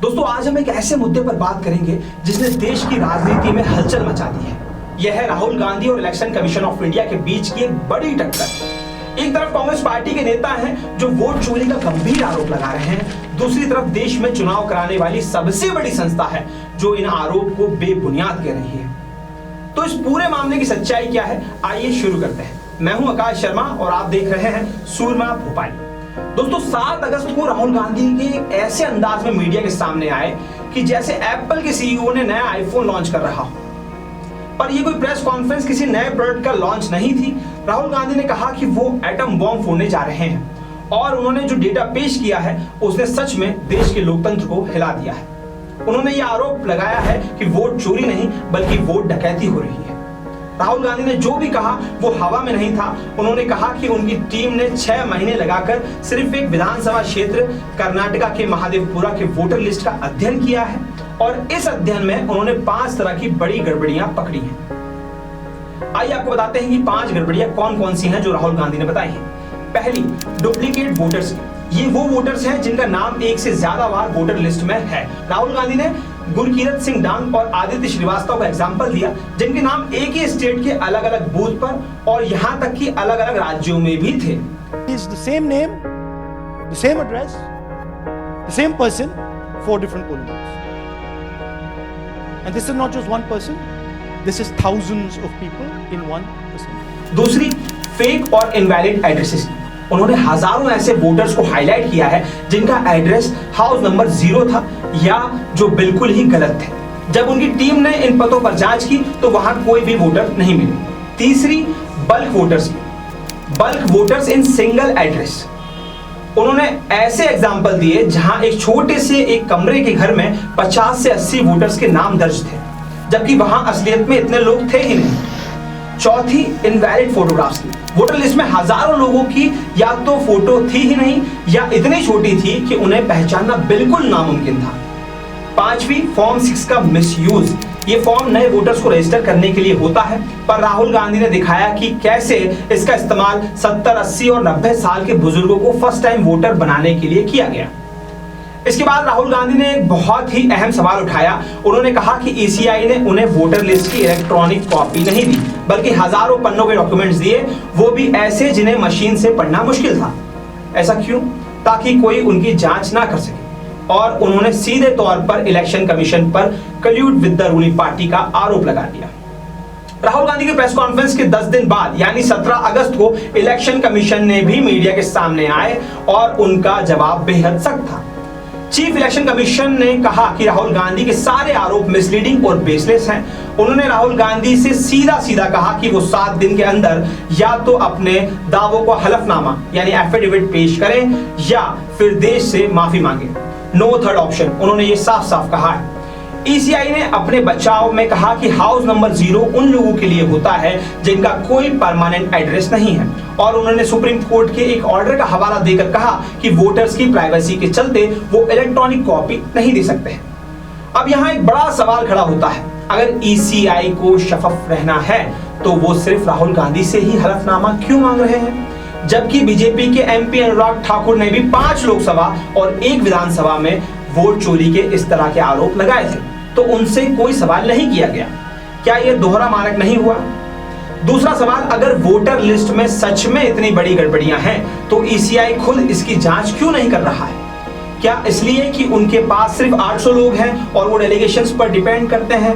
दोस्तों आज हम एक ऐसे मुद्दे पर बात करेंगे जिसने देश की राजनीति में हलचल मचा दी है। यह है राहुल गांधी और इलेक्शन कमीशन ऑफ इंडिया के बीच की एक बड़ी टक्कर। एक तरफ कांग्रेस पार्टी के नेता हैं जो वोट चोरी का गंभीर आरोप लगा रहे हैं, दूसरी तरफ देश में चुनाव कराने वाली सबसे बड़ी संस्था है जो इन आरोप को बेबुनियाद कह रही है। तो इस पूरे मामले की सच्चाई क्या है, आइए शुरू करते हैं। मैं हूं आकाश शर्मा और आप देख रहे हैं सूरमा भोपाली। दोस्तों 7 अगस्त को राहुल गांधी के ऐसे अंदाज में मीडिया के सामने आए कि जैसे एप्पल के सीईओ ने नया आईफोन लॉन्च कर रहा हो। पर ये कोई प्रेस कॉन्फ्रेंस किसी नए प्रोडक्ट का लॉन्च नहीं थी। राहुल गांधी ने कहा कि वो एटम बॉम्ब फोड़ने जा रहे हैं और उन्होंने जो डेटा पेश किया है उसने सच में देश के लोकतंत्र को हिला दिया है। उन्होंने ये आरोप लगाया है कि वोट चोरी नहीं बल्कि वोट डकैती हो रही है। राहुल गांधी ने जो भी कहा वो हवा में नहीं था। उन्होंने कहा कि उनकी टीम ने 6 महीने लगाकर सिर्फ एक विधानसभा क्षेत्र कर्नाटका के महादेवपुरा के वोटर लिस्ट का अध्ययन किया है और इस अध्ययन में उन्होंने 5 तरह की बड़ी गड़बड़ियां पकड़ी हैं। आइए आपको बताते हैं कि 5 गड़बड़ियां कौन कौन सी हैं जो राहुल गांधी ने बताई हैं। पहली, डुप्लीकेट वोटर्स। ये वो वोटर्स हैं जिनका नाम एक से ज्यादा बार वोटर लिस्ट में है। राहुल गांधी ने गुरकीरत सिंह डांग और आदित्य श्रीवास्तव का एग्जाम्पल दिया जिनके नाम एक ही स्टेट के अलग अलग बूथ पर और यहाँ तक कि अलग अलग राज्यों में भी थे। The same name, the same address, the same person, 4 different polling booths. And this is not just one person, this is thousands of people in one person. दूसरी, फेक और इनवैलिड एड्रेसेस। उन्होंने हजारों ऐसे वोटर्स को highlight किया है जिनका address house number 0 था या जो बिल्कुल ही गलत थे। जब उनकी टीम ने इन पतों पर जांच की तो वहां कोई भी वोटर नहीं मिले। तीसरी, bulk voters. Bulk voters in single address. उन्होंने ऐसे एग्जाम्पल दिए जहां एक छोटे से एक कमरे के घर में 50 से 80 वोटर्स के नाम दर्ज थे जबकि वहां असलियत में इतने लोग थे ही नहीं। चौथी, इनवैलिड फोटोग्राफ्स की। वोटर लिस्ट में हजारों लोगों की या तो फोटो थी ही नहीं या इतनी छोटी थी कि उन्हें पहचानना बिल्कुल नामुमकिन था। पांचवी, फॉर्म 6 का मिसयूज। ये फॉर्म नए वोटर्स को रजिस्टर करने के लिए होता है पर राहुल गांधी ने दिखाया कि कैसे इसका इस्तेमाल 70, 80 और 90 साल के बुजुर्गों को फर्स्ट टाइम वोटर बनाने के लिए किया गया। इसके बाद राहुल गांधी ने एक बहुत ही अहम सवाल उठाया। उन्होंने कहा कि ईसीआई ने उन्हें वोटर लिस्ट की इलेक्ट्रॉनिक कॉपी नहीं दी बल्कि हजारों पन्नों के डॉक्यूमेंट्स दिए, वो भी ऐसे जिन्हें मशीन से पढ़ना मुश्किल था। ऐसा क्यों? ताकि कोई उनकी जांच ना कर सके। और उन्होंने सीधे तौर पर इलेक्शन कमीशन पर कल्यूड विद द रूलिंग पार्टी का आरोप लगा दिया। राहुल गांधी की प्रेस कॉन्फ्रेंस के 10 दिन बाद यानी 17 अगस्त को इलेक्शन कमीशन ने भी मीडिया के सामने आए और उनका जवाब बेहद सख्त था। चीफ इलेक्शन कमीशन ने कहा कि राहुल गांधी के सारे आरोप मिसलीडिंग और बेसलेस हैं। उन्होंने राहुल गांधी से सीधा सीधा कहा कि वो 7 दिन के अंदर या तो अपने दावों को हलफनामा यानी एफिडेविट पेश करें या फिर देश से माफी मांगे। नो थर्ड ऑप्शन, उन्होंने ये साफ साफ कहा है। ईसीआई ने अपने बचाव में कहा कि हाउस नंबर 0 उन लोगों के लिए होता है जिनका कोई परमानेंट एड्रेस नहीं है और उन्होंने सुप्रीम कोर्ट के एक ऑर्डर का हवाला देकर कहा कि वोटर्स की प्राइवेसी के चलते वो इलेक्ट्रॉनिक कॉपी नहीं दे सकते हैं। अब यहाँ एक बड़ा सवाल खड़ा होता है, अगर ईसीआई को शफाफ रहना है तो वो सिर्फ राहुल गांधी से ही हलफनामा क्यों मांग रहे हैं, जबकि बीजेपी के एमपी अनुराग ठाकुर ने भी 5 लोकसभा और 1 विधानसभा में वोट चोरी के इस तरह के आरोप लगाए थे तो उनसे कोई सवाल नहीं किया गया। क्या यह दोहरा मानक नहीं हुआ? दूसरा सवाल, अगर वोटर लिस्ट में सच में इतनी बड़ी गड़बड़ियां हैं तो ईसीआई खुद इसकी जांच क्यों नहीं कर रहा है? क्या इसलिए कि उनके पास सिर्फ 800 लोग हैं और वो डेलीगेशंस पर डिपेंड करते हैं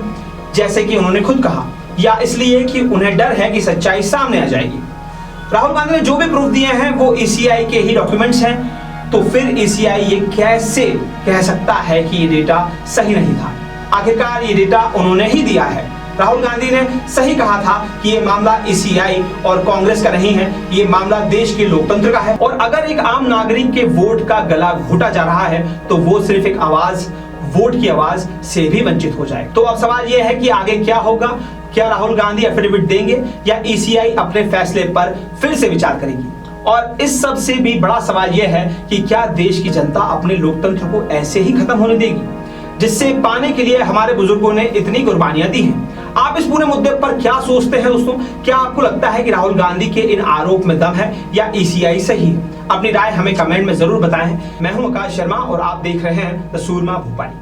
जैसे कि उन्होंने खुद कहा, या इसलिए कि उन्हें डर है कि सच्चाई सामने आ जाएगी? राहुल गांधी ने जो भी प्रूफ दिए हैं वो ईसीआई के ही डॉक्यूमेंट्स हैं, तो फिर ईसीआई ये कैसे कह सकता है कि ये डेटा सही नहीं था? आखिरकार ये डेटा उन्होंने ही दिया है। राहुल गांधी ने सही कहा था कि ये मामला ईसीआई और कांग्रेस का नहीं है, ये मामला देश के लोकतंत्र का है और अगर एक आम नागरिक के वोट का गला घोटा जा रहा है तो वो सिर्फ एक आवाज, वोट की आवाज से भी वंचित हो जाए। तो अब सवाल यह है कि आगे क्या होगा? क्या राहुल गांधी एफिडेविट देंगे या ईसीआई अपने फैसले पर फिर से विचार करेगी? और इस सब से भी बड़ा सवाल यह है कि क्या देश की जनता अपने लोकतंत्र को ऐसे ही खत्म होने देगी जिससे पाने के लिए हमारे बुजुर्गों ने इतनी कुर्बानियां दी हैं? आप इस पूरे मुद्दे पर क्या सोचते हैं दोस्तों? क्या आपको लगता है कि राहुल गांधी के इन आरोप में दम है या ईसीआई सही है? अपनी राय हमें कमेंट में जरूर बताएं। मैं हूं आकाश शर्मा और आप देख रहे हैं द सूरमा भोपाली।